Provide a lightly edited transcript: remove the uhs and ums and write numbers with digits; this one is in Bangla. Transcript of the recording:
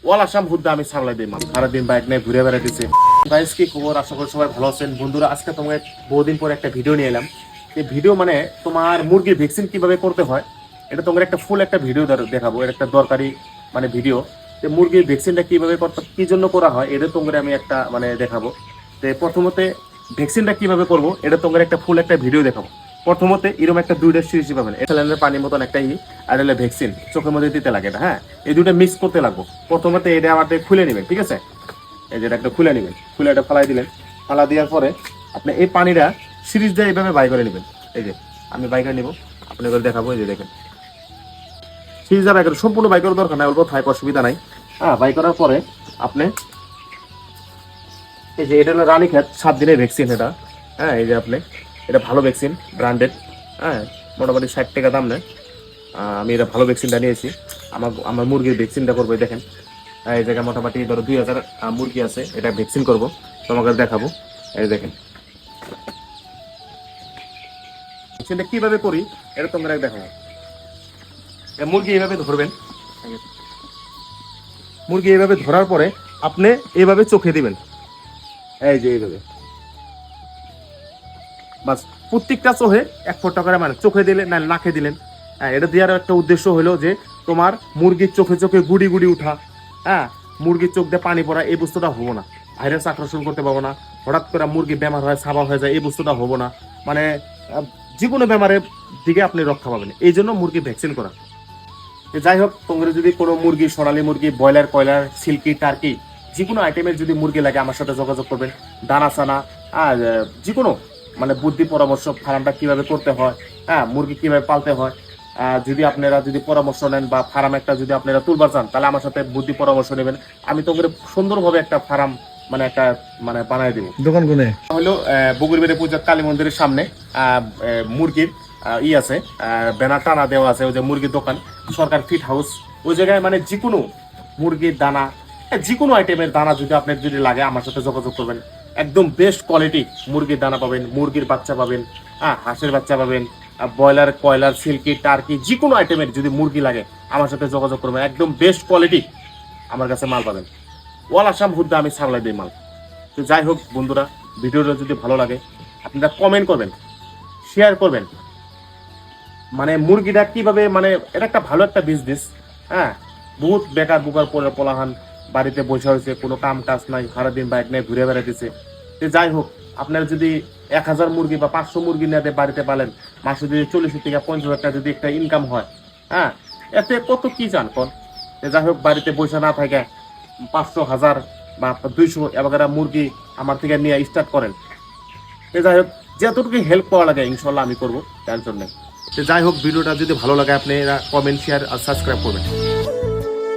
ওয়াল আসাম হুদ্দা আমি সামলাই দিই সারাদিন বাইক নিয়ে ঘুরে বেড়াতেছে। গাইস কি খবর, আশা করি সবাই ভালো আছেন। বন্ধুরা আজকে তোমাকে বহুদিন পরে একটা ভিডিও নিয়ে এলাম। এই ভিডিও মানে তোমার মুরগির ভ্যাকসিন কিভাবে করতে হয় এটা তোমার একটা ফুল একটা ভিডিও দেখাবো। এটা একটা দরকারি মানে ভিডিও। যে মুরগির ভ্যাকসিনটা কিভাবে করতে কি জন্য করা হয় এটা তোমার আমি একটা মানে দেখাবো। তো প্রথমতে ভ্যাকসিনটা কিভাবে করবো এটা তোমার একটা ফুল একটা ভিডিও দেখাবো। প্রথমত এরকম একটা দুইটা সিরিজ পাবেন, এথালেনের পানির মতন একটা আর হলে ভ্যাকসিন চোখের মধ্যে দিতে লাগে এটা। হ্যাঁ, এই দুটো মিক্স করতে লাগবো। প্রথমত এটা আমাদের খুলে নেবেন, ঠিক আছে? এই যেটা একটা খুলে নেবেন, খুলে এটা ফালাই দিলেন। ফালা দেওয়ার পরে আপনি এই পানিটা সিরিজ দিয়ে এইভাবে বাই করে নেবেন। এই যে আমি বাই করে নিব, আপনি করে দেখাবো। এই যে দেখেন সিরিজ দিয়ে বাই করে, সম্পূর্ণ বাই করার দরকার নাই, অল্প থাক, অসুবিধা নাই। হ্যাঁ, বাই করার পরে আপনি এই যে এটা হলো রানীক্ষেত 7 দিনের ভ্যাকসিন এটা। হ্যাঁ, এই যে আপনি এটা ভালো ভ্যাকসিন, ব্র্যান্ডেড। হ্যাঁ, মোটামুটি 60 টাকা দাম নেয়। আমি এটা ভালো ভ্যাকসিনটা নিয়েছি। আমার মুরগির ভ্যাকসিনটা করবো দেখেন। এই জায়গায় মোটামুটি ধরো 2000 মুরগি আছে, এটা ভ্যাকসিন করবো, তোমাকে দেখাবো। এই দেখেন ভ্যাকসিনটা কিভাবে করি এটা তোমরা দেখাবো। মুরগি এইভাবে ধরবেন, মুরগি এইভাবে ধরার পরে আপনি এইভাবে চোখে দিবেন। এই যে এইভাবে বাস, প্রত্যেকটা চোখে 1 ফোঁটা করে মানে চোখে দিলেন না নাকে দিলেন। হ্যাঁ, এটা দেওয়ার একটা উদ্দেশ্য হলো যে তোমার মুরগির চোখে চোখে গুড়ি গুড়ি উঠা, হ্যাঁ, মুরগির চোখ দিয়ে পানি পড়া, এই বস্তুটা হবো না। ভাইরাস আক্রমণ করতে পারবো না, হঠাৎ করে মুরগি বেমার হয় সাবা হয়ে যায়, এই বস্তুটা হবো না। মানে যে কোনো বেমারের দিকে আপনি রক্ষা পাবেন, এই জন্য মুরগি ভ্যাকসিন করা। যাই হোক, তোমরা যদি কোনো মুরগি, সোনালী মুরগি, ব্রয়লার, কয়লার, সিল্কি, টার্কি যে কোনো আইটেমের যদি মুরগি লাগে আমার সাথে যোগাযোগ করবেন। দানা সানা আর যে কোনো মানে বুদ্ধি পরামর্শ, ফার্মটা কিভাবে করতে হয়, হ্যাঁ, মুরগি কিভাবে পালতে হয়, যদি আপনারা যদি পরামর্শ নেন বা ফার্ম একটা যদি আপনারা তুলবার চান তাহলে আমার সাথে বুদ্ধি পরামর্শ নেবেন। আমি তোমাদের সুন্দরভাবে একটা ফার্ম মানে একটা মানে বানাই দেবো। দোকান কোনে হলো বগুড়বেড়ে পূজা কালী মন্দিরের সামনে মুরগির আছে, ব্যানার টানা দেওয়া আছে, ওই যে মুরগির দোকান, সরকার ফিট হাউস, ওই জায়গায় মানে যে কোনো মুরগির দানা, যে কোনো আইটেমের দানা যদি আপনার যদি লাগে আমার সাথে যোগাযোগ করবেন। একদম বেস্ট কোয়ালিটি মুরগির দানা পাবেন, মুরগির বাচ্চা পাবেন, হ্যাঁ, হাঁসের বাচ্চা পাবেন, ব্রয়লার, কয়লার, সিল্কি, টার্কি যে কোনো আইটেমের যদি মুরগি লাগে আমার সাথে যোগাযোগ করবেন। একদম বেস্ট কোয়ালিটি আমার কাছে মাল পাবেন। ওয়াল আসাম হুদ্দা আমি সামলাই দিই মাল। তো যাই হোক বন্ধুরা, ভিডিওটা যদি ভালো লাগে আপনারা কমেন্ট করবেন, শেয়ার করবেন। মানে মুরগিটা কিভাবে মানে এটা একটা ভালো একটা বিজনেস। হ্যাঁ, বহুত বেকার বুকার পোলাহান বাড়িতে বসে হয়েছে, কোনো কাম কাজ নাই, সারাদিন বাইক নিয়ে ঘুরে বেড়াতেছে। তো যাই হোক, আপনারা যদি 1000 মুরগি বা 500 মুরগি নিয়ে বাড়িতে পালেন, মাসে যদি 40 থেকে 50 টাকা যদি একটা ইনকাম হয়, হ্যাঁ, এতে কত কি চান কোন? যাই হোক, বাড়িতে বসে না থাকে 500, 1000 বা 200 এবার মুরগি আমার থেকে নিয়ে স্টার্ট করেন। যাই হোক, যতটুকু হেল্প করা লাগে ইনশাল্লাহ আমি করবো, টেনশন নেই। যাই হোক, ভিডিওটা যদি ভালো লাগে আপনারা কমেন্ট, শেয়ার আর সাবস্ক্রাইব করবেন।